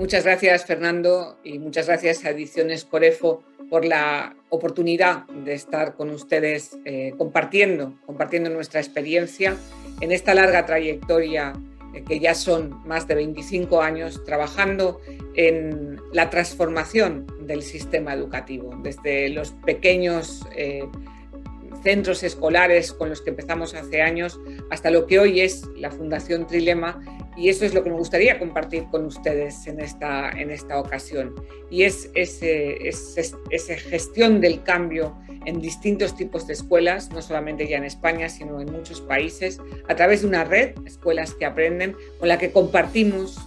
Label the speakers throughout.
Speaker 1: Muchas gracias, Fernando, y muchas gracias a Ediciones Corefo por la oportunidad de estar con ustedes compartiendo nuestra experiencia en esta larga trayectoria que ya son más de 25 años trabajando en la transformación del sistema educativo, desde los pequeños centros escolares con los que empezamos hace años hasta lo que hoy es la Fundación Trilema, y eso es lo que me gustaría compartir con ustedes en esta ocasión, y es esa gestión del cambio en distintos tipos de escuelas, no solamente ya en España, sino en muchos países, a través de una red, Escuelas que Aprenden, con la que compartimos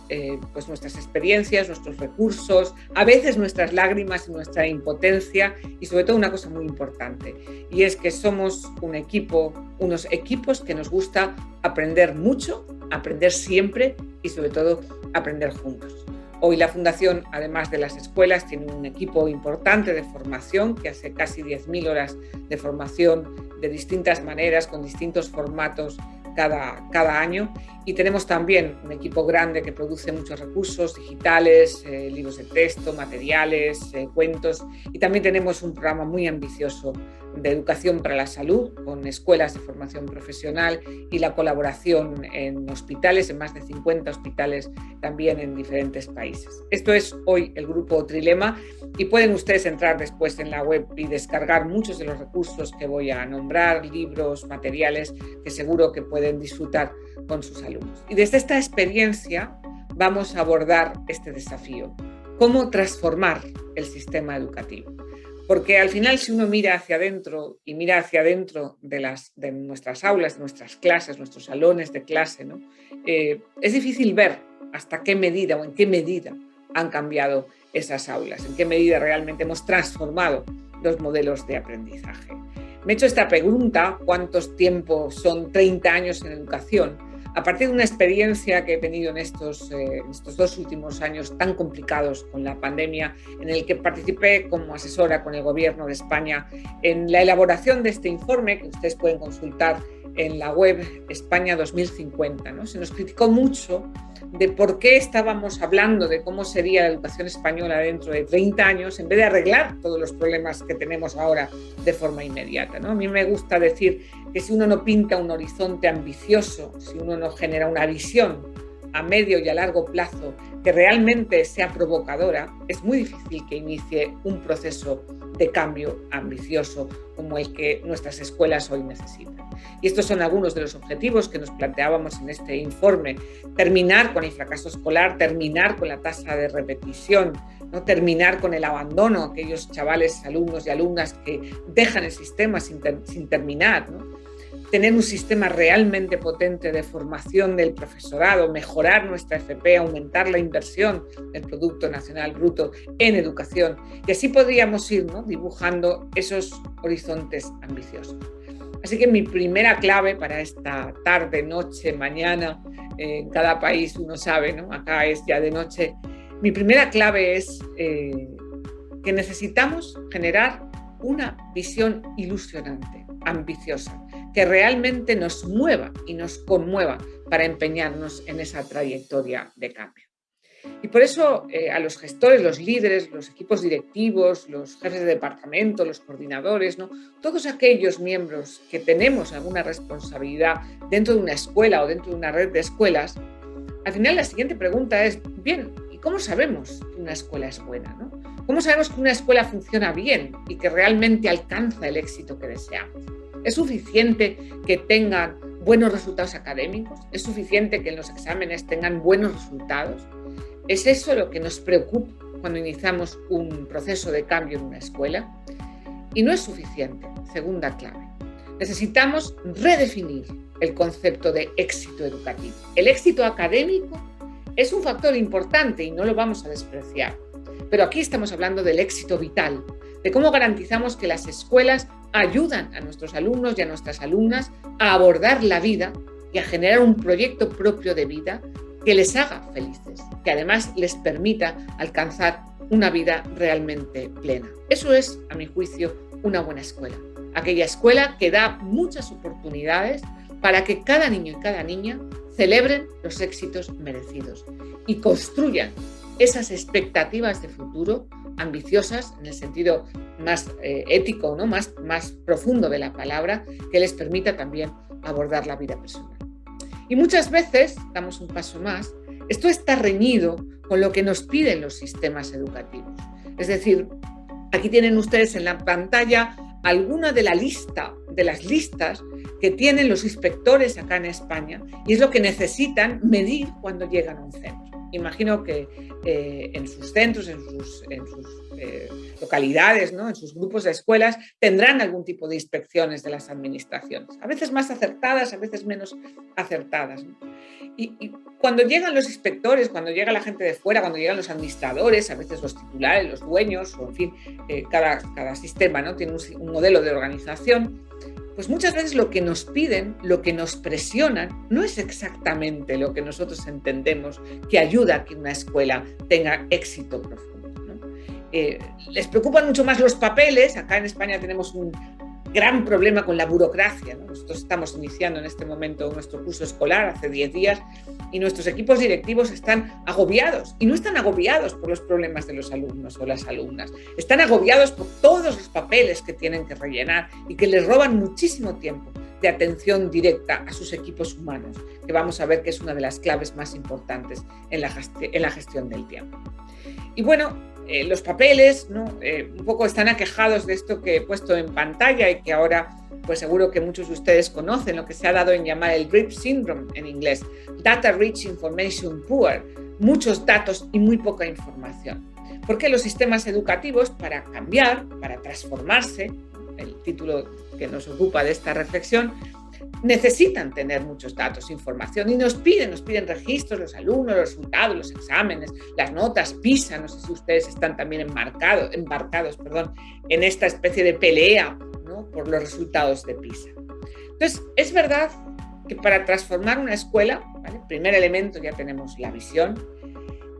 Speaker 1: pues nuestras experiencias, nuestros recursos, a veces nuestras lágrimas y nuestra impotencia, y sobre todo una cosa muy importante, y es que somos unos equipos que nos gusta aprender mucho, aprender siempre y sobre todo aprender juntos. Hoy la Fundación, además de las escuelas, tiene un equipo importante de formación que hace casi 10.000 horas de formación de distintas maneras, con distintos formatos cada año, y tenemos también un equipo grande que produce muchos recursos digitales, libros de texto, materiales, cuentos, y también tenemos un programa muy ambicioso de educación para la salud con escuelas de formación profesional y la colaboración en hospitales, en más de 50 hospitales también en diferentes países. Esto es hoy el grupo Trilema, y pueden ustedes entrar después en la web y descargar muchos de los recursos que voy a nombrar, libros, materiales que seguro que pueden disfrutar con sus alumnos. Y desde esta experiencia vamos a abordar este desafío: cómo transformar el sistema educativo. Porque al final, si uno mira hacia adentro y mira hacia adentro de nuestras aulas, de nuestras clases, nuestros salones de clase, ¿no? Es difícil ver hasta qué medida o en qué medida han cambiado esas aulas, en qué medida realmente hemos transformado los modelos de aprendizaje. Me he hecho esta pregunta: ¿cuántos tiempos son 30 años en educación? A partir de una experiencia que he tenido en estos 2 últimos años tan complicados con la pandemia, en el que participé como asesora con el Gobierno de España en la elaboración de este informe, que ustedes pueden consultar en la web España 2050, ¿no? Se nos criticó mucho de por qué estábamos hablando de cómo sería la educación española dentro de 30 años, en vez de arreglar todos los problemas que tenemos ahora de forma inmediata, ¿no? A mí me gusta decir que si uno no pinta un horizonte ambicioso, si uno no genera una visión a medio y a largo plazo que realmente sea provocadora, es muy difícil que inicie un proceso de cambio ambicioso como el que nuestras escuelas hoy necesitan. Y estos son algunos de los objetivos que nos planteábamos en este informe: terminar con el fracaso escolar, terminar con la tasa de repetición, ¿no? Terminar con el abandono, aquellos chavales, alumnos y alumnas que dejan el sistema sin terminar, ¿no? Tener un sistema realmente potente de formación del profesorado, mejorar nuestra FP, aumentar la inversión del Producto Nacional Bruto en educación, y así podríamos ir, ¿no?, dibujando esos horizontes ambiciosos. Así que mi primera clave para esta tarde, noche, mañana, en cada país uno sabe, ¿no? Acá es ya de noche. Mi primera clave es que necesitamos generar una visión ilusionante, ambiciosa, que realmente nos mueva y nos conmueva para empeñarnos en esa trayectoria de cambio. Y por eso a los gestores, los líderes, los equipos directivos, los jefes de departamento, los coordinadores, ¿no?, todos aquellos miembros que tenemos alguna responsabilidad dentro de una escuela o dentro de una red de escuelas, al final la siguiente pregunta es: bien, ¿y cómo sabemos que una escuela es buena, ¿no? ¿Cómo sabemos que una escuela funciona bien y que realmente alcanza el éxito que deseamos? ¿Es suficiente que tengan buenos resultados académicos? ¿Es suficiente que en los exámenes tengan buenos resultados? ¿Es eso lo que nos preocupa cuando iniciamos un proceso de cambio en una escuela? Y no es suficiente. Segunda clave: necesitamos redefinir el concepto de éxito educativo. El éxito académico es un factor importante y no lo vamos a despreciar, pero aquí estamos hablando del éxito vital, de cómo garantizamos que las escuelas ayudan a nuestros alumnos y a nuestras alumnas a abordar la vida y a generar un proyecto propio de vida que les haga felices, que además les permita alcanzar una vida realmente plena. Eso es, a mi juicio, una buena escuela. Aquella escuela que da muchas oportunidades para que cada niño y cada niña celebren los éxitos merecidos y construyan esas expectativas de futuro ambiciosas en el sentido más ético, ¿no? más profundo de la palabra, que les permita también abordar la vida personal. Y muchas veces, damos un paso más, esto está reñido con lo que nos piden los sistemas educativos. Es decir, aquí tienen ustedes en la pantalla alguna de las listas que tienen los inspectores acá en España, y es lo que necesitan medir cuando llegan a un centro. Imagino que en sus centros, en sus localidades, ¿no? En sus grupos de escuelas, tendrán algún tipo de inspecciones de las administraciones, a veces más acertadas, a veces menos acertadas, ¿no? Y cuando llegan los inspectores, cuando llega la gente de fuera, cuando llegan los administradores, a veces los titulares, los dueños, o en fin, cada sistema, ¿no? Tiene un modelo de organización. Pues muchas veces lo que nos piden, lo que nos presionan, no es exactamente lo que nosotros entendemos que ayuda a que una escuela tenga éxito profundo, ¿no? Les preocupan mucho más los papeles. Acá en España tenemos un gran problema con la burocracia, ¿no? Nosotros estamos iniciando en este momento nuestro curso escolar hace 10 días y nuestros equipos directivos están agobiados, y no están agobiados por los problemas de los alumnos o las alumnas, están agobiados por todos los papeles que tienen que rellenar y que les roban muchísimo tiempo de atención directa a sus equipos humanos, que vamos a ver que es una de las claves más importantes en la gestión del tiempo. Y bueno, los papeles, ¿no? Un poco están aquejados de esto que he puesto en pantalla y que ahora pues seguro que muchos de ustedes conocen, lo que se ha dado en llamar el RIP Syndrome en inglés, Data Rich Information Poor, muchos datos y muy poca información. Porque los sistemas educativos, para cambiar, para transformarse, el título que nos ocupa de esta reflexión, necesitan tener muchos datos, información, y nos piden registros, los alumnos, los resultados, los exámenes, las notas, PISA. No sé si ustedes están también embarcados en esta especie de pelea, ¿no? Por los resultados de PISA. Entonces, es verdad que para transformar una escuela, ¿vale? Primer elemento, ya tenemos la visión,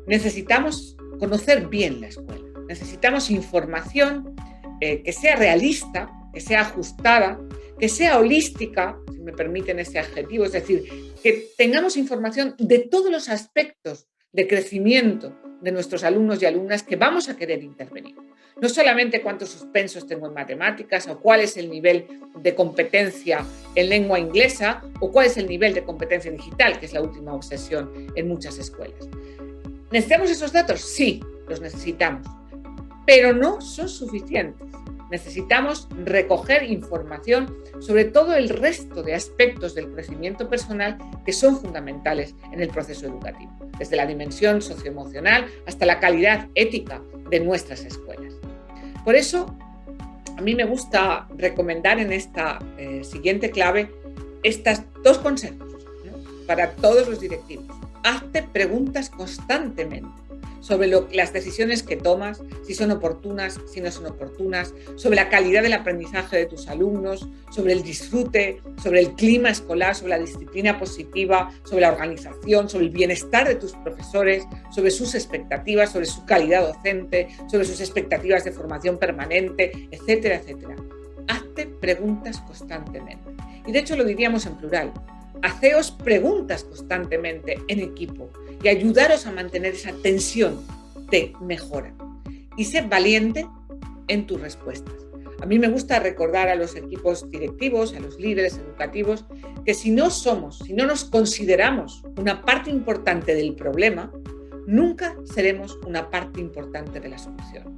Speaker 1: necesitamos conocer bien la escuela, necesitamos información que sea realista, que sea ajustada, que sea holística, si me permiten ese adjetivo, es decir, que tengamos información de todos los aspectos de crecimiento de nuestros alumnos y alumnas que vamos a querer intervenir. No solamente cuántos suspensos tengo en matemáticas, o cuál es el nivel de competencia en lengua inglesa, o cuál es el nivel de competencia digital, que es la última obsesión en muchas escuelas. ¿Necesitamos esos datos? Sí, los necesitamos, pero no son suficientes. Necesitamos recoger información sobre todo el resto de aspectos del crecimiento personal que son fundamentales en el proceso educativo, desde la dimensión socioemocional hasta la calidad ética de nuestras escuelas. Por eso, a mí me gusta recomendar en esta siguiente clave estas dos consejos, ¿no? Para todos los directivos. Hazte preguntas constantemente sobre las decisiones que tomas, si son oportunas, si no son oportunas, sobre la calidad del aprendizaje de tus alumnos, sobre el disfrute, sobre el clima escolar, sobre la disciplina positiva, sobre la organización, sobre el bienestar de tus profesores, sobre sus expectativas, sobre su calidad docente, sobre sus expectativas de formación permanente, etcétera, etcétera. Hazte preguntas constantemente. Y de hecho lo diríamos en plural. Haceos preguntas constantemente en equipo y ayudaros a mantener esa tensión de mejora. Y sé valiente en tus respuestas. A mí me gusta recordar a los equipos directivos, a los líderes educativos, que si no nos consideramos una parte importante del problema, nunca seremos una parte importante de la solución.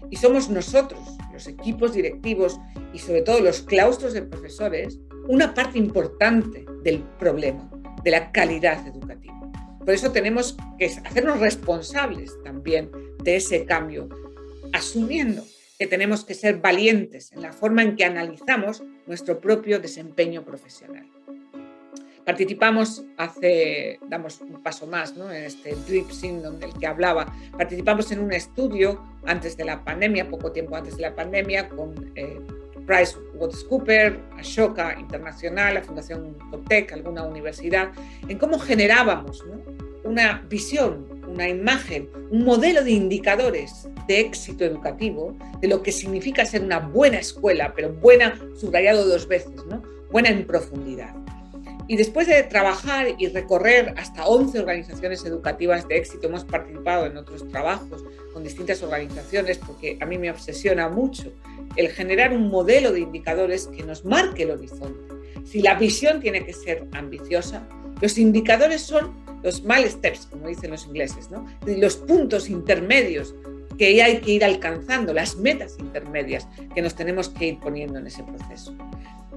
Speaker 1: Y somos nosotros, los equipos directivos y sobre todo los claustros de profesores, una parte importante del problema, de la calidad educativa. Por eso tenemos que hacernos responsables también de ese cambio, asumiendo que tenemos que ser valientes en la forma en que analizamos nuestro propio desempeño profesional. Damos un paso más, ¿no? En este RIP Syndrome del que hablaba. Participamos en un estudio antes de la pandemia, poco tiempo antes de la pandemia, con PricewaterhouseCoopers, Ashoka Internacional, la Fundación Toptec, alguna universidad, en cómo generábamos, ¿no? Una visión, una imagen, un modelo de indicadores de éxito educativo, de lo que significa ser una buena escuela, pero buena, subrayado 2 veces, ¿no? Buena en profundidad. Y después de trabajar y recorrer hasta 11 organizaciones educativas de éxito, hemos participado en otros trabajos con distintas organizaciones, porque a mí me obsesiona mucho el generar un modelo de indicadores que nos marque el horizonte. Si la visión tiene que ser ambiciosa, los indicadores son los milestones, como dicen los ingleses, ¿no? Los puntos intermedios que hay que ir alcanzando, las metas intermedias que nos tenemos que ir poniendo en ese proceso.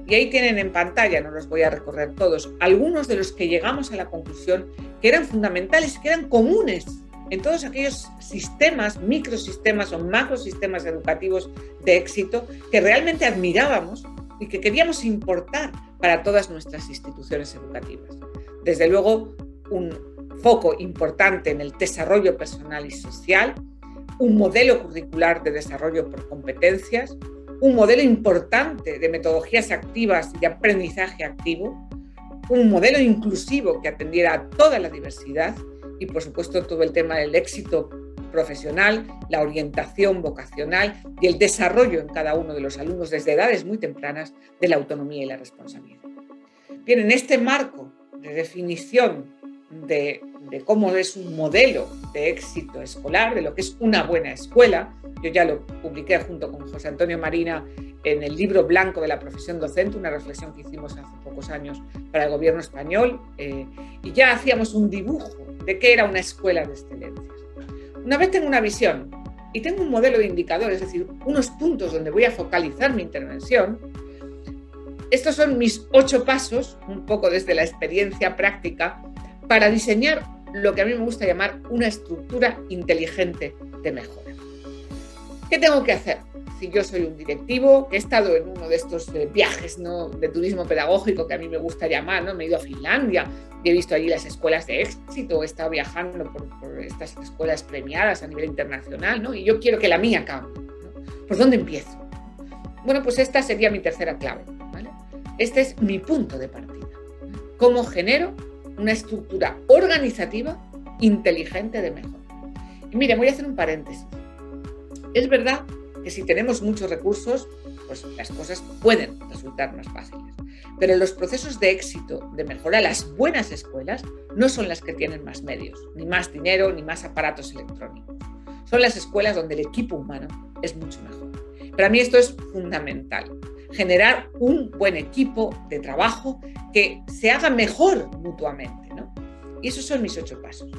Speaker 1: Y ahí tienen en pantalla, no los voy a recorrer todos, algunos de los que llegamos a la conclusión que eran fundamentales, que eran comunes en todos aquellos sistemas, microsistemas o macrosistemas educativos de éxito que realmente admirábamos y que queríamos importar para todas nuestras instituciones educativas. Desde luego, un foco importante en el desarrollo personal y social, un modelo curricular de desarrollo por competencias, un modelo importante de metodologías activas y de aprendizaje activo, un modelo inclusivo que atendiera a toda la diversidad y, por supuesto, todo el tema del éxito profesional, la orientación vocacional y el desarrollo en cada uno de los alumnos desde edades muy tempranas de la autonomía y la responsabilidad. Bien, en este marco de definición de cómo es un modelo de éxito escolar, de lo que es una buena escuela, yo ya lo publiqué junto con José Antonio Marina en el libro blanco de la profesión docente, una reflexión que hicimos hace pocos años para el gobierno español, y ya hacíamos un dibujo de qué era una escuela de excelencia. Una vez tengo una visión y tengo un modelo de indicadores, es decir, unos puntos donde voy a focalizar mi intervención, estos son mis 8 pasos, un poco desde la experiencia práctica, para diseñar lo que a mí me gusta llamar una estructura inteligente de mejora. ¿Qué tengo que hacer? Si yo soy un directivo, que he estado en uno de estos viajes, ¿no?, de turismo pedagógico que a mí me gusta llamar, ¿no? Me he ido a Finlandia y he visto allí las escuelas de éxito, he estado viajando por estas escuelas premiadas a nivel internacional, ¿no? Y yo quiero que la mía cambie, ¿no? ¿Por dónde empiezo? Bueno, pues esta sería mi tercera clave, ¿vale? Este es mi punto de partida. ¿Cómo genero una estructura organizativa inteligente de mejora? Y mire, voy a hacer un paréntesis. Es verdad que si tenemos muchos recursos, pues las cosas pueden resultar más fáciles. Pero los procesos de éxito, de mejora, las buenas escuelas no son las que tienen más medios, ni más dinero, ni más aparatos electrónicos. Son las escuelas donde el equipo humano es mucho mejor. Para mí esto es fundamental. Generar un buen equipo de trabajo que se haga mejor mutuamente, ¿no? Y esos son mis 8 pasos.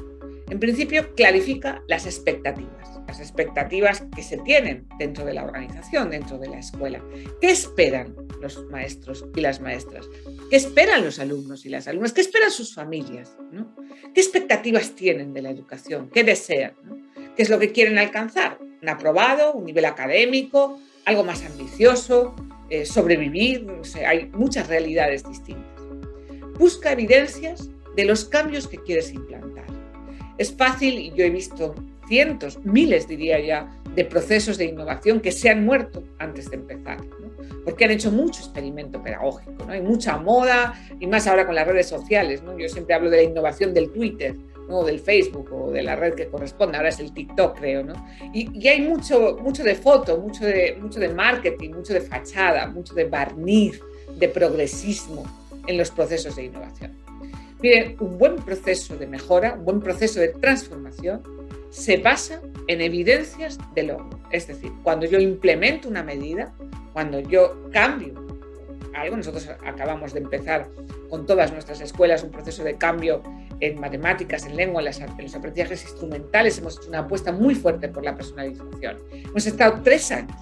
Speaker 1: En principio, clarifica las expectativas que se tienen dentro de la organización, dentro de la escuela. ¿Qué esperan los maestros y las maestras? ¿Qué esperan los alumnos y las alumnas? ¿Qué esperan sus familias, ¿no? ¿Qué expectativas tienen de la educación? ¿Qué desean, ¿no? ¿Qué es lo que quieren alcanzar? ¿Un aprobado? ¿Un nivel académico? ¿Algo más ambicioso? ¿Sobrevivir? O sea, hay muchas realidades distintas. Busca evidencias de los cambios que quieres implantar. Es fácil, y yo he visto cientos, miles diría ya, de procesos de innovación que se han muerto antes de empezar, ¿no? Porque han hecho mucho experimento pedagógico, ¿no? Hay mucha moda, y más ahora con las redes sociales, ¿no? Yo siempre hablo de la innovación del Twitter, ¿no?, del Facebook o de la red que corresponde, ahora es el TikTok, creo, ¿no? Y hay mucho de foto, mucho de marketing, mucho de fachada, mucho de barniz, de progresismo en los procesos de innovación. Miren, un buen proceso de mejora, un buen proceso de transformación se basa en evidencias de logro. Es decir, cuando yo implemento una medida, cuando yo cambio algo, nosotros acabamos de empezar con todas nuestras escuelas un proceso de cambio en matemáticas, en lengua, en los aprendizajes instrumentales, hemos hecho una apuesta muy fuerte por la personalización. Hemos estado 3 años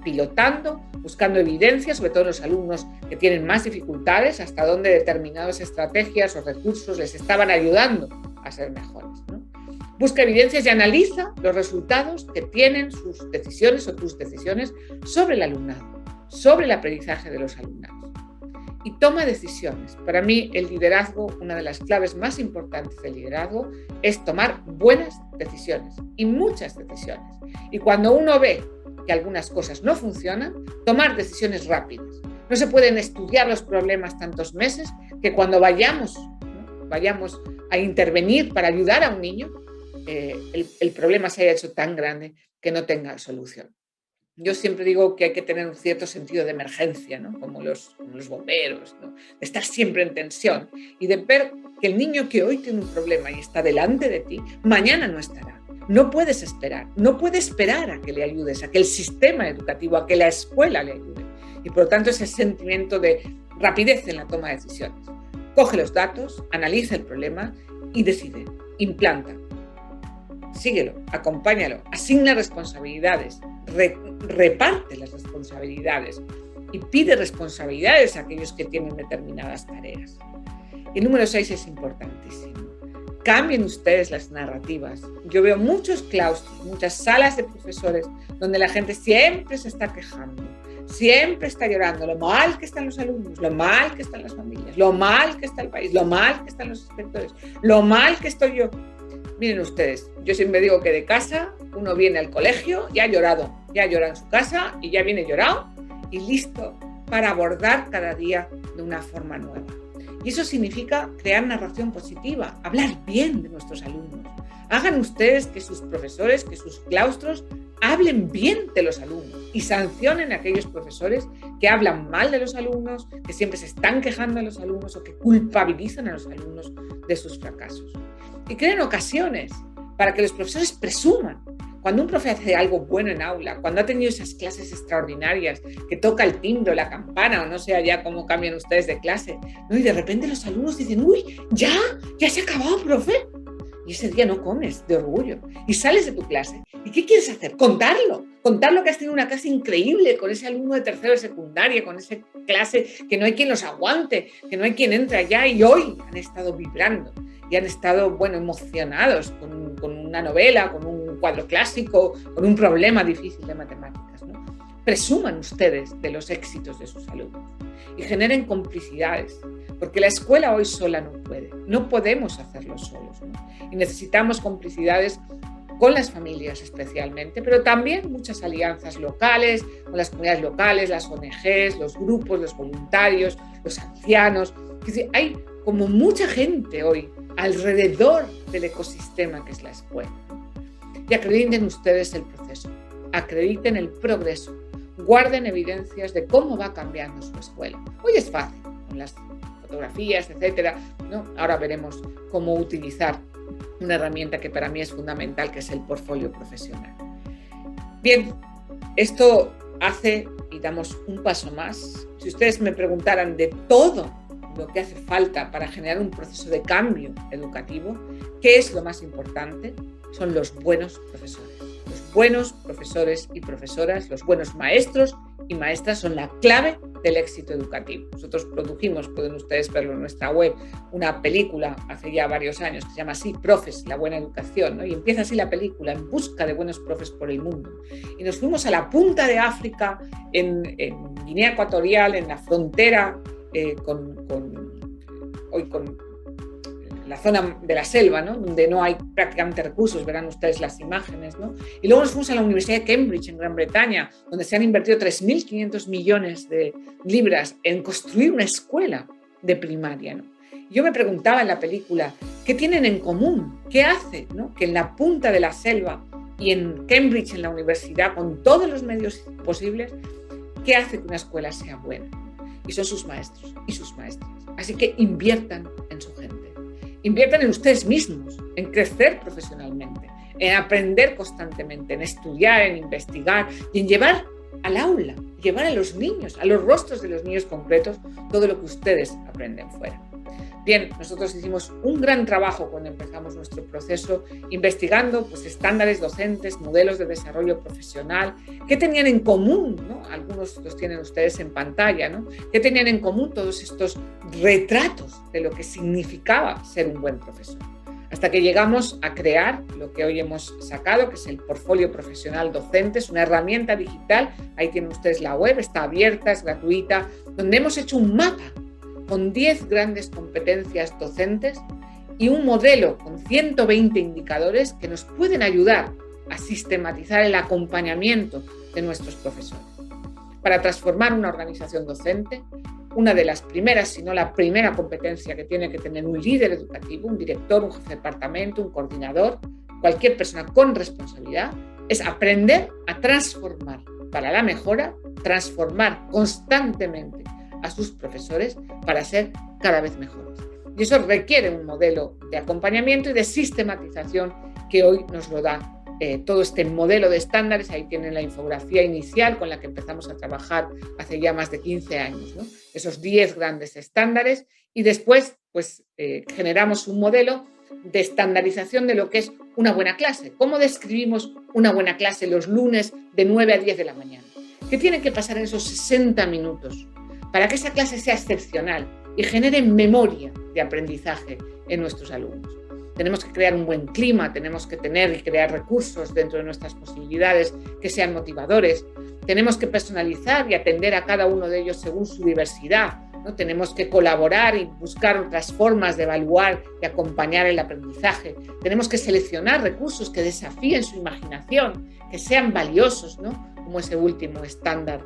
Speaker 1: pilotando, buscando evidencias, sobre todo en los alumnos que tienen más dificultades, hasta dónde determinadas estrategias o recursos les estaban ayudando a ser mejores, ¿no? Busca evidencias y analiza los resultados que tienen sus decisiones o tus decisiones sobre el alumnado, sobre el aprendizaje de los alumnados. Y toma decisiones. Para mí, el liderazgo, una de las claves más importantes del liderazgo, es tomar buenas decisiones y muchas decisiones. Y cuando uno ve que algunas cosas no funcionan, tomar decisiones rápidas. No se pueden estudiar los problemas tantos meses que cuando vayamos a intervenir para ayudar a un niño, el problema se haya hecho tan grande que no tenga solución. Yo siempre digo que hay que tener un cierto sentido de emergencia, ¿no? Como los bomberos, ¿no? De estar siempre en tensión y de ver que el niño que hoy tiene un problema y está delante de ti, mañana no estará. No puedes esperar, no puede esperar a que le ayudes, a que el sistema educativo, a que la escuela le ayude. Y por lo tanto ese sentimiento de rapidez en la toma de decisiones. Coge los datos, analiza el problema y decide, implanta. Síguelo, acompáñalo, asigna responsabilidades, reparte las responsabilidades y pide responsabilidades a aquellos que tienen determinadas tareas. Y el número 6 es importantísimo. Cambien ustedes las narrativas. Yo veo muchos claustros, muchas salas de profesores donde la gente siempre se está quejando, siempre está llorando, lo mal que están los alumnos, lo mal que están las familias, lo mal que está el país, lo mal que están los inspectores, lo mal que estoy yo. Miren ustedes, yo siempre digo que de casa uno viene al colegio, ya llora en su casa y ya viene llorado y listo para abordar cada día de una forma nueva. Y eso significa crear narración positiva, hablar bien de nuestros alumnos. Hagan ustedes que sus profesores, que sus claustros hablen bien de los alumnos y sancionen a aquellos profesores que hablan mal de los alumnos, que siempre se están quejando a los alumnos o que culpabilizan a los alumnos de sus fracasos. Y creen ocasiones para que los profesores presuman. Cuando un profe hace algo bueno en aula, cuando ha tenido esas clases extraordinarias, que toca el timbre, la campana, o no sé ya cómo cambian ustedes de clase, ¿no? Y de repente los alumnos dicen, uy, ya se ha acabado, profe. Y ese día no comes de orgullo. Y sales de tu clase. ¿Y qué quieres hacer? Contarlo que has tenido una clase increíble con ese alumno de tercero de secundaria, con esa clase que no hay quien los aguante, que no hay quien entre allá y hoy han estado vibrando. Y han estado, emocionados con una novela, con un cuadro clásico, con un problema difícil de matemáticas, ¿no? Presuman ustedes de los éxitos de sus alumnos y generen complicidades, porque la escuela hoy sola no puede, no podemos hacerlo solos, ¿no? Y necesitamos complicidades con las familias especialmente, pero también muchas alianzas locales, con las comunidades locales, las ONGs, los grupos, los voluntarios, los ancianos. Es decir, hay como mucha gente hoy alrededor del ecosistema que es la escuela. Y acrediten ustedes el proceso, acrediten el progreso, guarden evidencias de cómo va cambiando su escuela. Hoy es fácil, con las fotografías, etcétera, ¿no? Ahora veremos cómo utilizar una herramienta que para mí es fundamental, que es el portfolio profesional. Bien, esto hace, y damos un paso más, si ustedes me preguntaran de todo lo que hace falta para generar un proceso de cambio educativo, ¿qué es lo más importante? Son los buenos profesores. Los buenos profesores y profesoras, los buenos maestros y maestras son la clave del éxito educativo. Nosotros produjimos, pueden ustedes verlo en nuestra web, una película hace ya varios años que se llama así, Profes, la buena educación, ¿no? Y empieza así la película, en busca de buenos profes por el mundo. Y nos fuimos a la punta de África, en Guinea Ecuatorial, en la frontera con la zona de la selva, ¿no? Donde no hay prácticamente recursos, verán ustedes las imágenes, ¿no? Y luego nos fuimos a la Universidad de Cambridge, en Gran Bretaña, donde se han invertido 3.500 millones de libras en construir una escuela de primaria, ¿no? Yo me preguntaba en la película, ¿qué tienen en común? ¿Qué hace, ¿no? Que en la punta de la selva y en Cambridge, en la universidad, con todos los medios posibles, ¿qué hace que una escuela sea buena? Y son sus maestros y sus maestras. Así que inviertan en su gente. Inviertan en ustedes mismos, en crecer profesionalmente, en aprender constantemente, en estudiar, en investigar y en llevar al aula, llevar a los niños, a los rostros de los niños concretos, todo lo que ustedes aprenden fuera. Bien, nosotros hicimos un gran trabajo cuando empezamos nuestro proceso, investigando estándares docentes, modelos de desarrollo profesional, qué tenían en común, ¿no? Algunos los tienen ustedes en pantalla, ¿no? ¿Qué tenían en común todos estos retratos de lo que significaba ser un buen profesor? Hasta que llegamos a crear lo que hoy hemos sacado, que es el portfolio profesional docente, es una herramienta digital, ahí tienen ustedes la web, está abierta, es gratuita, donde hemos hecho un mapa con 10 grandes competencias docentes y un modelo con 120 indicadores que nos pueden ayudar a sistematizar el acompañamiento de nuestros profesores. Para transformar una organización docente, una de las primeras, si no la primera competencia que tiene que tener un líder educativo, un director, un jefe de departamento, un coordinador, cualquier persona con responsabilidad, es aprender a transformar para la mejora, transformar constantemente a sus profesores para ser cada vez mejores. Y eso requiere un modelo de acompañamiento y de sistematización que hoy nos lo da todo este modelo de estándares. Ahí tienen la infografía inicial con la que empezamos a trabajar hace ya más de 15 años, ¿no? Esos 10 grandes estándares, y después pues, generamos un modelo de estandarización de lo que es una buena clase. ¿Cómo describimos una buena clase los lunes de 9 a 10 de la mañana? ¿Qué tiene que pasar en esos 60 minutos para que esa clase sea excepcional y genere memoria de aprendizaje en nuestros alumnos? Tenemos que crear un buen clima, tenemos que tener y crear recursos dentro de nuestras posibilidades que sean motivadores, tenemos que personalizar y atender a cada uno de ellos según su diversidad, ¿no? Tenemos que colaborar y buscar otras formas de evaluar y acompañar el aprendizaje, tenemos que seleccionar recursos que desafíen su imaginación, que sean valiosos, ¿no? Como ese último estándar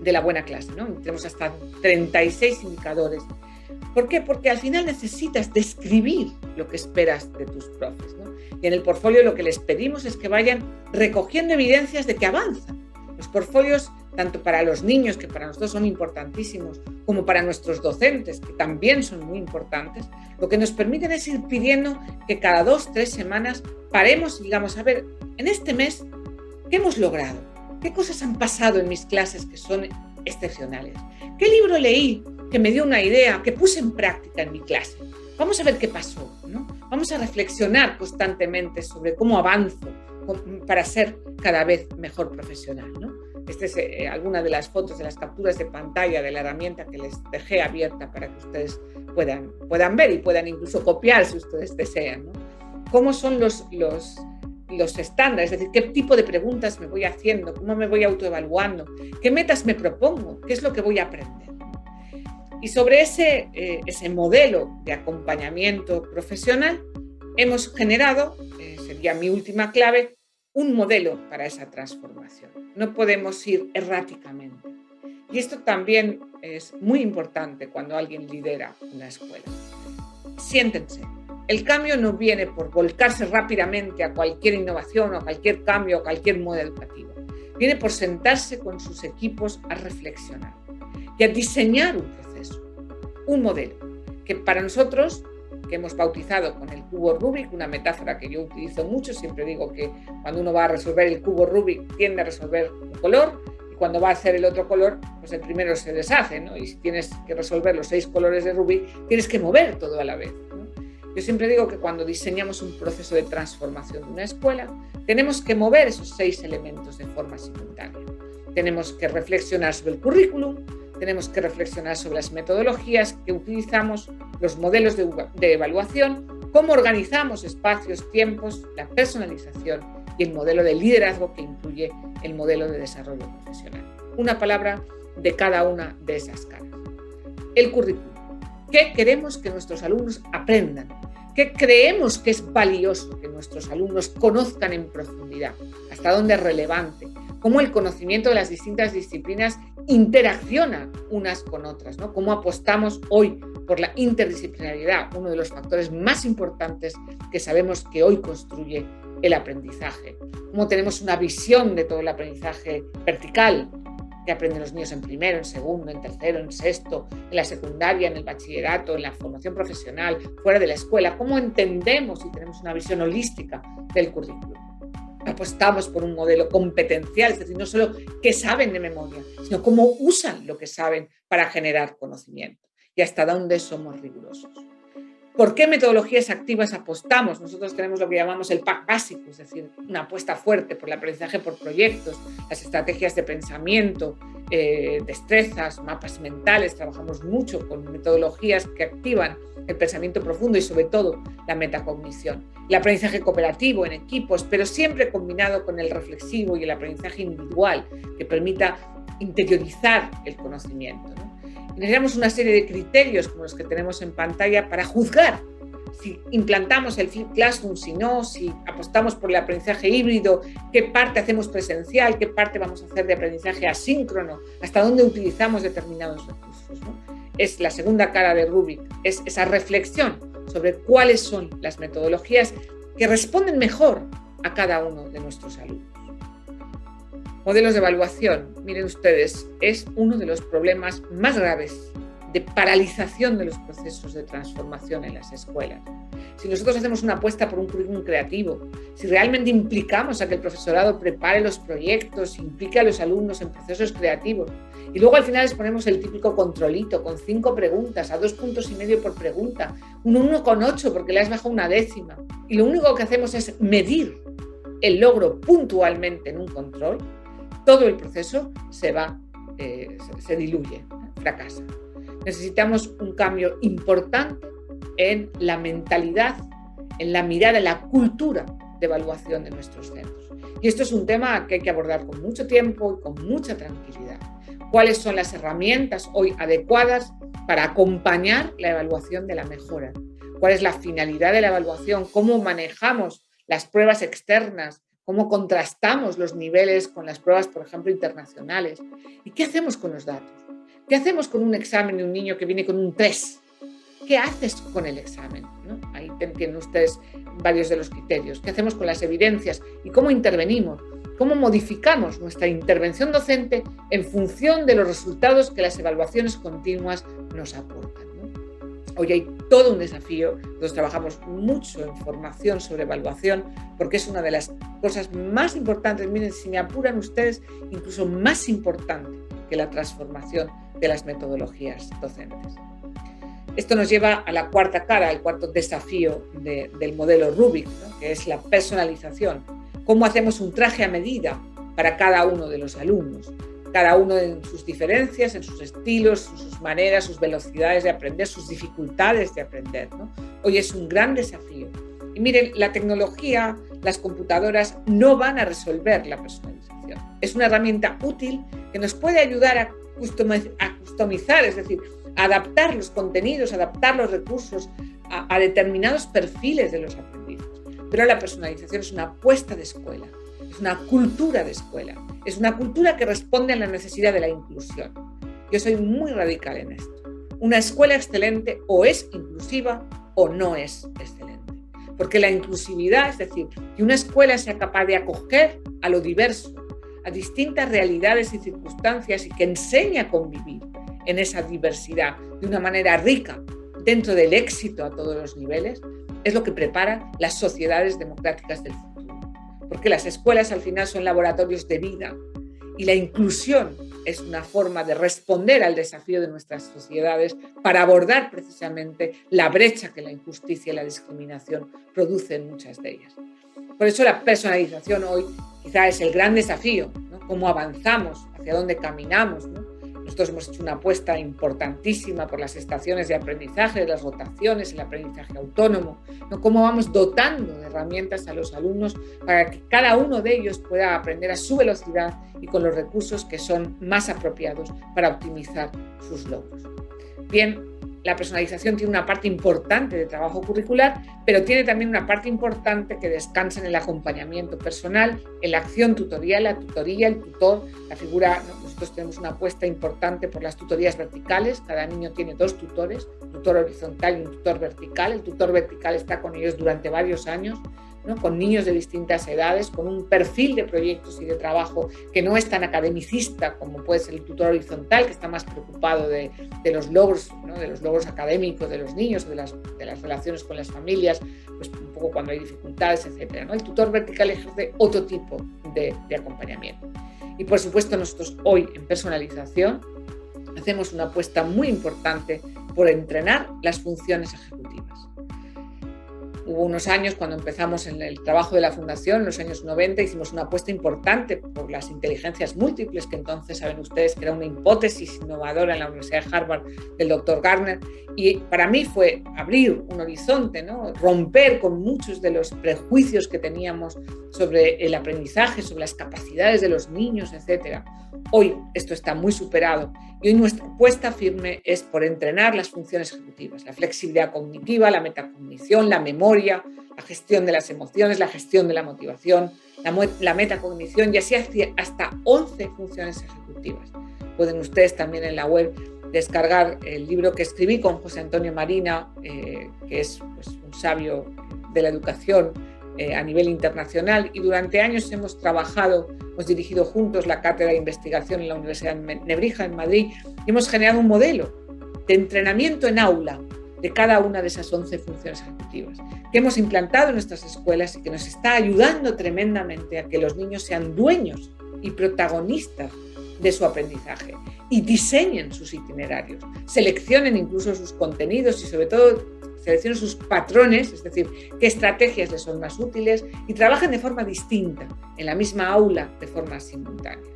Speaker 1: de la buena clase, ¿no? Tenemos hasta 36 indicadores. ¿Por qué? Porque al final necesitas describir lo que esperas de tus profes, ¿no? Y en el portfolio lo que les pedimos es que vayan recogiendo evidencias de que avanzan. Los portfolios, tanto para los niños, que para nosotros son importantísimos, como para nuestros docentes, que también son muy importantes, lo que nos permiten es ir pidiendo que cada 2-3 semanas paremos y digamos, a ver, en este mes, ¿qué hemos logrado? ¿Qué cosas han pasado en mis clases que son excepcionales? ¿Qué libro leí que me dio una idea, que puse en práctica en mi clase? Vamos a ver qué pasó, ¿no? Vamos a reflexionar constantemente sobre cómo avanzo para ser cada vez mejor profesional, ¿no? Esta es alguna de las fotos, de las capturas de pantalla de la herramienta que les dejé abierta para que ustedes puedan ver y puedan incluso copiar si ustedes desean, ¿no? ¿Cómo son los estándares? Es decir, ¿qué tipo de preguntas me voy haciendo? ¿Cómo me voy autoevaluando? ¿Qué metas me propongo? ¿Qué es lo que voy a aprender? Y sobre ese modelo de acompañamiento profesional hemos generado, sería mi última clave, un modelo para esa transformación. No podemos ir erráticamente. Y esto también es muy importante cuando alguien lidera una escuela. Siéntense. El cambio no viene por volcarse rápidamente a cualquier innovación o a cualquier cambio o a cualquier modo educativo. Viene por sentarse con sus equipos a reflexionar y a diseñar un proceso, un modelo, que para nosotros, que hemos bautizado con el cubo Rubik, una metáfora que yo utilizo mucho, siempre digo que cuando uno va a resolver el cubo Rubik tiende a resolver un color, y cuando va a hacer el otro color, pues el primero se deshace, ¿no? Y si tienes que resolver los 6 colores de Rubik, tienes que mover todo a la vez, ¿no? Yo siempre digo que cuando diseñamos un proceso de transformación de una escuela, tenemos que mover esos 6 elementos de forma simultánea. Tenemos que reflexionar sobre el currículum, tenemos que reflexionar sobre las metodologías que utilizamos, los modelos de evaluación, cómo organizamos espacios, tiempos, la personalización y el modelo de liderazgo que incluye el modelo de desarrollo profesional. Una palabra de cada una de esas caras. El currículum. ¿Qué queremos que nuestros alumnos aprendan? ¿Qué creemos que es valioso que nuestros alumnos conozcan en profundidad? ¿Hasta dónde es relevante? ¿Cómo el conocimiento de las distintas disciplinas interacciona unas con otras, ¿no? Cómo apostamos hoy por la interdisciplinaridad, uno de los factores más importantes que sabemos que hoy construye el aprendizaje. Cómo tenemos una visión de todo el aprendizaje vertical, que aprenden los niños en primero, en segundo, en tercero, en sexto, en la secundaria, en el bachillerato, en la formación profesional, fuera de la escuela. Cómo entendemos y tenemos una visión holística del currículum. Apostamos por un modelo competencial, es decir, no solo qué saben de memoria, sino cómo usan lo que saben para generar conocimiento y hasta dónde somos rigurosos. ¿Por qué metodologías activas apostamos? Nosotros tenemos lo que llamamos el pack básico, es decir, una apuesta fuerte por el aprendizaje por proyectos, las estrategias de pensamiento, destrezas, mapas mentales. Trabajamos mucho con metodologías que activan el pensamiento profundo y sobre todo la metacognición. El aprendizaje cooperativo en equipos, pero siempre combinado con el reflexivo y el aprendizaje individual que permita interiorizar el conocimiento, ¿no? Y necesitamos una serie de criterios como los que tenemos en pantalla para juzgar si implantamos el Flipped Classroom, si no, si apostamos por el aprendizaje híbrido, qué parte hacemos presencial, qué parte vamos a hacer de aprendizaje asíncrono, hasta dónde utilizamos determinados recursos, ¿no? Es la segunda cara de Rubik, es esa reflexión sobre cuáles son las metodologías que responden mejor a cada uno de nuestros alumnos. Modelos de evaluación, miren ustedes, es uno de los problemas más graves de paralización de los procesos de transformación en las escuelas. Si nosotros hacemos una apuesta por un currículum creativo, si realmente implicamos a que el profesorado prepare los proyectos, implique a los alumnos en procesos creativos, y luego al final les ponemos el típico controlito con 5 preguntas, a 2,5 puntos por pregunta, un 1,8 porque le has bajado una décima, y lo único que hacemos es medir el logro puntualmente en un control, todo el proceso se diluye, fracasa. Necesitamos un cambio importante en la mentalidad, en la mirada, en la cultura de evaluación de nuestros centros. Y esto es un tema que hay que abordar con mucho tiempo y con mucha tranquilidad. ¿Cuáles son las herramientas hoy adecuadas para acompañar la evaluación de la mejora? ¿Cuál es la finalidad de la evaluación? ¿Cómo manejamos las pruebas externas? ¿Cómo contrastamos los niveles con las pruebas, por ejemplo, internacionales? ¿Y qué hacemos con los datos? ¿Qué hacemos con un examen de un niño que viene con un 3? ¿Qué haces con el examen? ¿No? Ahí tienen ustedes varios de los criterios. ¿Qué hacemos con las evidencias? ¿Y cómo intervenimos? ¿Cómo modificamos nuestra intervención docente en función de los resultados que las evaluaciones continuas nos aportan? Hoy hay todo un desafío. Nosotros trabajamos mucho en formación sobre evaluación porque es una de las cosas más importantes, miren, si me apuran ustedes, incluso más importante que la transformación de las metodologías docentes. Esto nos lleva a la cuarta cara, al cuarto desafío del modelo Rubik, ¿no? Que es la personalización. ¿Cómo hacemos un traje a medida para cada uno de los alumnos? Cada uno en sus diferencias, en sus estilos, sus maneras, sus velocidades de aprender, sus dificultades de aprender, ¿no? Hoy es un gran desafío. Y miren, la tecnología, las computadoras no van a resolver la personalización. Es una herramienta útil que nos puede ayudar a customizar, es decir, a adaptar los contenidos, adaptar los recursos a determinados perfiles de los aprendices. Pero la personalización es una apuesta de escuela, es una cultura de escuela, es una cultura que responde a la necesidad de la inclusión. Yo soy muy radical en esto. Una escuela excelente o es inclusiva o no es excelente. Porque la inclusividad, es decir, que una escuela sea capaz de acoger a lo diverso, a distintas realidades y circunstancias y que enseñe a convivir en esa diversidad de una manera rica dentro del éxito a todos los niveles, es lo que prepara las sociedades democráticas del futuro. Porque las escuelas al final son laboratorios de vida y la inclusión es una forma de responder al desafío de nuestras sociedades para abordar precisamente la brecha que la injusticia y la discriminación producen en muchas de ellas. Por eso la personalización hoy quizá es el gran desafío, ¿no? Cómo avanzamos, hacia dónde caminamos, ¿no? Nosotros hemos hecho una apuesta importantísima por las estaciones de aprendizaje, las rotaciones, el aprendizaje autónomo, ¿no? Cómo vamos dotando de herramientas a los alumnos para que cada uno de ellos pueda aprender a su velocidad y con los recursos que son más apropiados para optimizar sus logros. Bien, la personalización tiene una parte importante de trabajo curricular, pero tiene también una parte importante que descansa en el acompañamiento personal, en la acción tutorial, la tutoría, el tutor, la figura. Nosotros tenemos una apuesta importante por las tutorías verticales. Cada niño tiene 2 tutores, un tutor horizontal y un tutor vertical. El tutor vertical está con ellos durante varios años, ¿no? Con niños de distintas edades, con un perfil de proyectos y de trabajo que no es tan academicista como puede ser el tutor horizontal, que está más preocupado de los logros, ¿no? De los logros académicos de los niños, de las relaciones con las familias, pues un poco cuando hay dificultades, etc., ¿no? El tutor vertical ejerce otro tipo de acompañamiento. Y por supuesto nosotros hoy en personalización hacemos una apuesta muy importante por entrenar las funciones ejecutivas. Hubo unos años cuando empezamos en el trabajo de la Fundación, en los años 90, hicimos una apuesta importante por las inteligencias múltiples, que entonces saben ustedes que era una hipótesis innovadora en la Universidad de Harvard del Dr. Garner. Y para mí fue abrir un horizonte, ¿no? Romper con muchos de los prejuicios que teníamos sobre el aprendizaje, sobre las capacidades de los niños, etc. Hoy esto está muy superado y hoy nuestra apuesta firme es por entrenar las funciones ejecutivas, la flexibilidad cognitiva, la metacognición, la memoria, la gestión de las emociones, la gestión de la motivación, la metacognición y así hasta 11 funciones ejecutivas. Pueden ustedes también en la web descargar el libro que escribí con José Antonio Marina, que es pues, un sabio de la educación a nivel internacional, y durante años hemos trabajado hemos dirigido juntos la Cátedra de Investigación en la Universidad de Nebrija, en Madrid, y hemos generado un modelo de entrenamiento en aula de cada una de esas 11 funciones ejecutivas que hemos implantado en nuestras escuelas y que nos está ayudando tremendamente a que los niños sean dueños y protagonistas de su aprendizaje y diseñen sus itinerarios, seleccionen incluso sus contenidos y sobre todo seleccionen sus patrones, es decir, qué estrategias les son más útiles y trabajen de forma distinta en la misma aula de forma simultánea.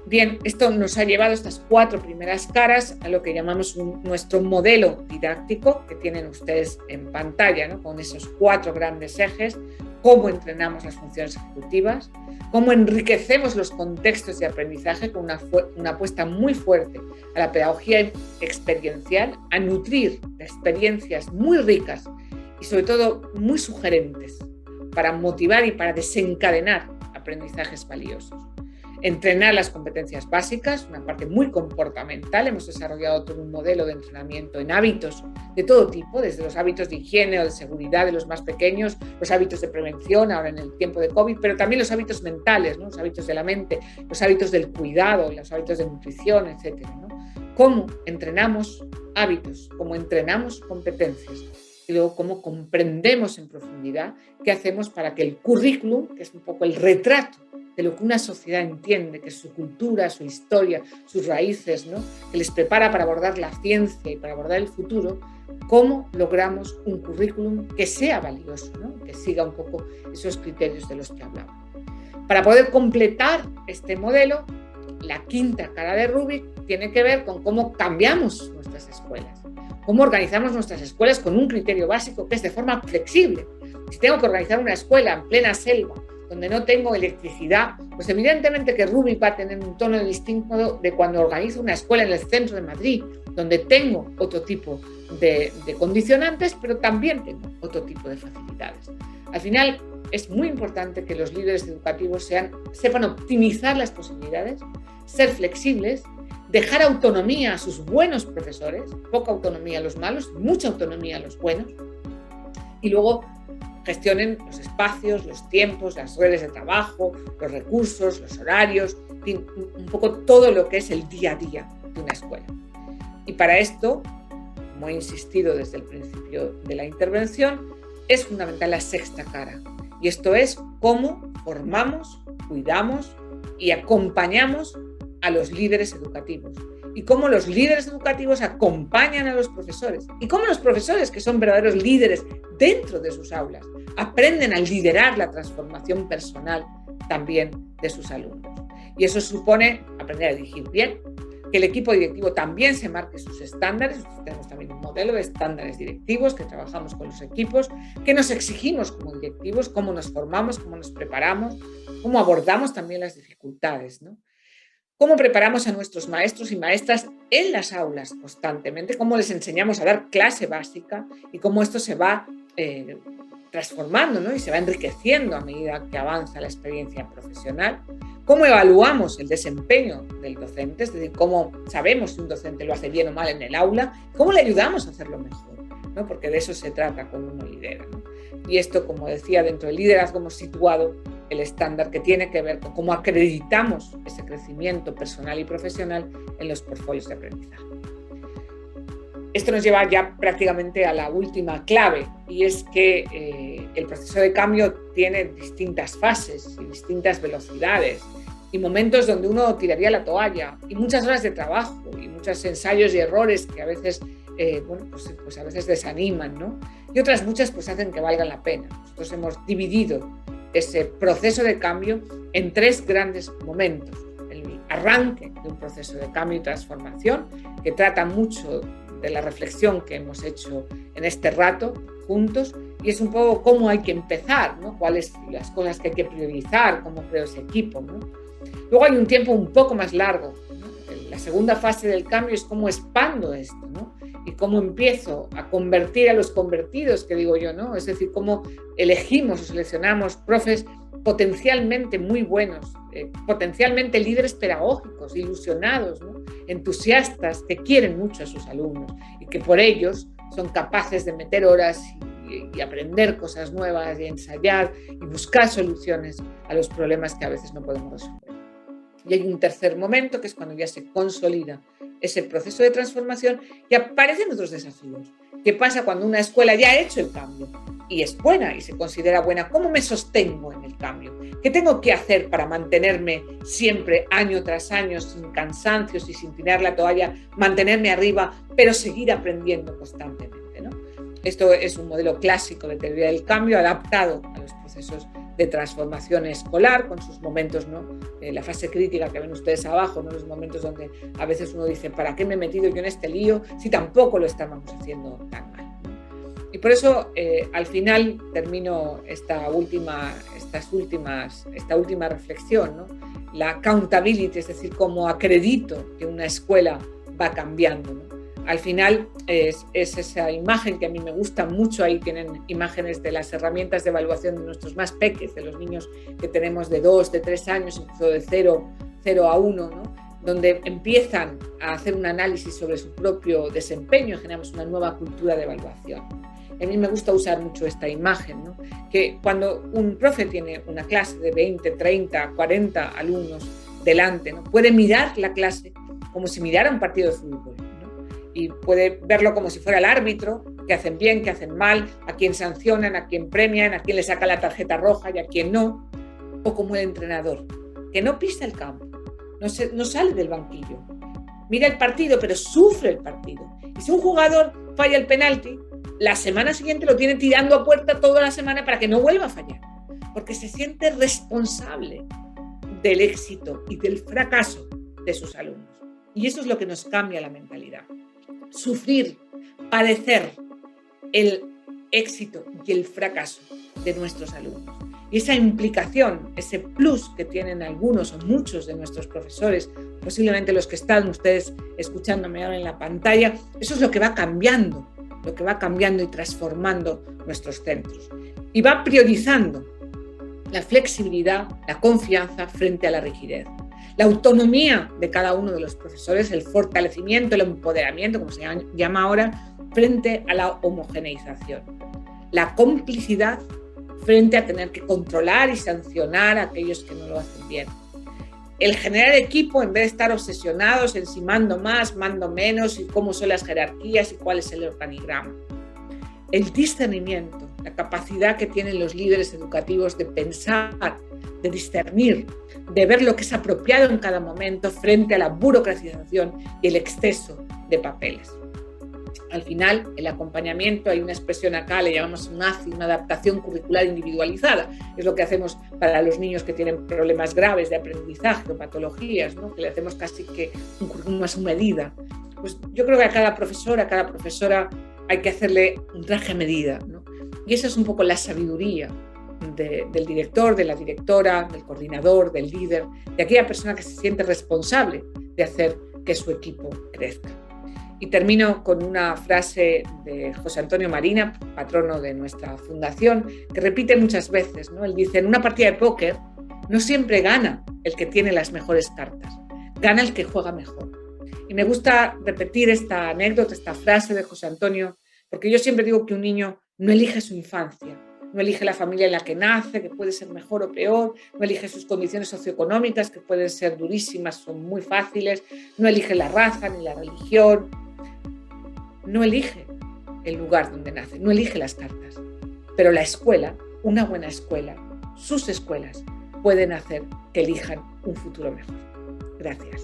Speaker 1: Bien, esto nos ha llevado estas 4 primeras caras a lo que llamamos nuestro modelo didáctico que tienen ustedes en pantalla, ¿no? Con esos 4 grandes ejes: cómo entrenamos las funciones ejecutivas, cómo enriquecemos los contextos de aprendizaje con una apuesta muy fuerte a la pedagogía experiencial, a nutrir de experiencias muy ricas y sobre todo muy sugerentes para motivar y para desencadenar aprendizajes valiosos. Entrenar las competencias básicas, una parte muy comportamental. Hemos desarrollado todo un modelo de entrenamiento en hábitos de todo tipo, desde los hábitos de higiene o de seguridad de los más pequeños, los hábitos de prevención ahora en el tiempo de COVID, pero también los hábitos mentales, ¿no? Los hábitos de la mente, los hábitos del cuidado, los hábitos de nutrición, etc., ¿no? Cómo entrenamos hábitos, cómo entrenamos competencias y luego cómo comprendemos en profundidad qué hacemos para que el currículum, que es un poco el retrato de lo que una sociedad entiende, que es su cultura, su historia, sus raíces, ¿no? Que les prepara para abordar la ciencia y para abordar el futuro, cómo logramos un currículum que sea valioso, ¿no? Que siga un poco esos criterios de los que hablaba. Para poder completar este modelo, la 5ª cara de Rubik tiene que ver con cómo cambiamos nuestras escuelas, cómo organizamos nuestras escuelas con un criterio básico que es de forma flexible. Si tengo que organizar una escuela en plena selva, donde no tengo electricidad, pues evidentemente que Rubik va a tener un tono distinto de cuando organizo una escuela en el centro de Madrid, donde tengo otro tipo de condicionantes, pero también tengo otro tipo de facilidades. Al final, es muy importante que los líderes educativos sepan optimizar las posibilidades, ser flexibles, dejar autonomía a sus buenos profesores, poca autonomía a los malos, mucha autonomía a los buenos, y luego gestionen los espacios, los tiempos, las redes de trabajo, los recursos, los horarios, en fin, un poco todo lo que es el día a día de una escuela. Y para esto, como he insistido desde el principio de la intervención, es fundamental la 6ª cara. Y esto es cómo formamos, cuidamos y acompañamos a los líderes educativos. Y cómo los líderes educativos acompañan a los profesores. Y cómo los profesores, que son verdaderos líderes dentro de sus aulas, aprenden a liderar la transformación personal también de sus alumnos. Y eso supone aprender a dirigir bien, que el equipo directivo también se marque sus estándares. Tenemos también un modelo de estándares directivos que trabajamos con los equipos, que nos exigimos como directivos, cómo nos formamos, cómo nos preparamos, cómo abordamos también las dificultades, ¿no? Cómo preparamos a nuestros maestros y maestras en las aulas constantemente, cómo les enseñamos a dar clase básica y cómo esto se va transformando, ¿no? Y se va enriqueciendo a medida que avanza la experiencia profesional. Cómo evaluamos el desempeño del docente, es decir, cómo sabemos si un docente lo hace bien o mal en el aula, cómo le ayudamos a hacerlo mejor, ¿no? Porque de eso se trata cuando uno lidera, ¿no? Y esto, como decía, dentro del liderazgo hemos situado el estándar que tiene que ver con cómo acreditamos ese crecimiento personal y profesional en los portfolios de aprendizaje. Esto nos lleva ya prácticamente a la última clave, y es que el proceso de cambio tiene distintas fases y distintas velocidades y momentos donde uno tiraría la toalla y muchas horas de trabajo y muchos ensayos y errores que a veces, pues a veces desaniman, ¿no? Y otras muchas pues hacen que valgan la pena. Nosotros hemos dividido ese proceso de cambio en 3 grandes momentos. El arranque de un proceso de cambio y transformación que trata mucho de la reflexión que hemos hecho en este rato juntos, y es un poco cómo hay que empezar, ¿no? Cuáles las cosas que hay que priorizar, cómo creo ese equipo, ¿no? Luego hay un tiempo un poco más largo, ¿no? La segunda fase del cambio es cómo expando esto, ¿no? Y cómo empiezo a convertir a los convertidos, que digo yo, ¿no? Es decir, cómo elegimos o seleccionamos profes potencialmente muy buenos, potencialmente líderes pedagógicos, ilusionados, ¿no? Entusiastas, que quieren mucho a sus alumnos y que por ellos son capaces de meter horas y y aprender cosas nuevas y ensayar y buscar soluciones a los problemas que a veces no podemos resolver. Y hay un tercer momento, que es cuando ya se consolida ese proceso de transformación y aparecen otros desafíos. ¿Qué pasa cuando una escuela ya ha hecho el cambio y es buena y se considera buena? ¿Cómo me sostengo en el cambio? ¿Qué tengo que hacer para mantenerme siempre, año tras año, sin cansancios y sin tirar la toalla, mantenerme arriba, pero seguir aprendiendo constantemente, ¿no? Esto es un modelo clásico de teoría del cambio adaptado a los procesos de transformación escolar, con sus momentos, ¿no? La fase crítica que ven ustedes abajo, ¿no? Los momentos donde a veces uno dice, ¿para qué me he metido yo en este lío si tampoco lo estábamos haciendo tan mal, ¿no? Y por eso, al final, termino esta última reflexión, ¿no? La accountability, es decir, cómo acredito que una escuela va cambiando, ¿no? Al final es esa imagen que a mí me gusta mucho. Ahí tienen imágenes de las herramientas de evaluación de nuestros más peques, de los niños que tenemos de 2, de 3 años, incluso de 0 a 1, ¿no? Donde empiezan a hacer un análisis sobre su propio desempeño y generamos una nueva cultura de evaluación. A mí me gusta usar mucho esta imagen, ¿no? Que cuando un profe tiene una clase de 20, 30, 40 alumnos delante, ¿no? Puede mirar la clase como si mirara un partido de fútbol, ¿no? Y puede verlo como si fuera el árbitro, que hacen bien, que hacen mal, a quién sancionan, a quién premian, a quién le saca la tarjeta roja y a quién no, o como el entrenador, que no pisa el campo, no sale del banquillo, mira el partido, pero sufre el partido. Y si un jugador falla el penalti, la semana siguiente lo tiene tirando a puerta toda la semana para que no vuelva a fallar, porque se siente responsable del éxito y del fracaso de sus alumnos. Y eso es lo que nos cambia la mentalidad. Sufrir, padecer el éxito y el fracaso de nuestros alumnos. Y esa implicación, ese plus que tienen algunos o muchos de nuestros profesores, posiblemente los que están ustedes escuchándome ahora en la pantalla, eso es lo que va cambiando y transformando nuestros centros. Y va priorizando la flexibilidad, la confianza frente a la rigidez. La autonomía de cada uno de los profesores, el fortalecimiento, el empoderamiento, como se llama ahora, frente a la homogeneización. La complicidad frente a tener que controlar y sancionar a aquellos que no lo hacen bien. El generar equipo en vez de estar obsesionados en si mando más, mando menos, y cómo son las jerarquías y cuál es el organigrama. El discernimiento, la capacidad que tienen los líderes educativos de pensar, de discernir, de ver lo que es apropiado en cada momento frente a la burocratización y el exceso de papeles. Al final, el acompañamiento, hay una expresión acá, le llamamos MACI, una adaptación curricular individualizada. Es lo que hacemos para los niños que tienen problemas graves de aprendizaje o patologías, ¿no? Que le hacemos casi que un currículum a su medida. Pues yo creo que a cada profesora hay que hacerle un traje a medida, ¿no? Y esa es un poco la sabiduría del director, de la directora, del coordinador, del líder, de aquella persona que se siente responsable de hacer que su equipo crezca. Y termino con una frase de José Antonio Marina, patrono de nuestra fundación, que repite muchas veces, ¿no? Él dice, en una partida de póker no siempre gana el que tiene las mejores cartas, gana el que juega mejor. Y me gusta repetir esta anécdota, esta frase de José Antonio, porque yo siempre digo que un niño no elige su infancia, no elige la familia en la que nace, que puede ser mejor o peor, no elige sus condiciones socioeconómicas, que pueden ser durísimas o muy fáciles, no elige la raza ni la religión, no elige el lugar donde nace, no elige las cartas. Pero la escuela, una buena escuela, sus escuelas, pueden hacer que elijan un futuro mejor. Gracias.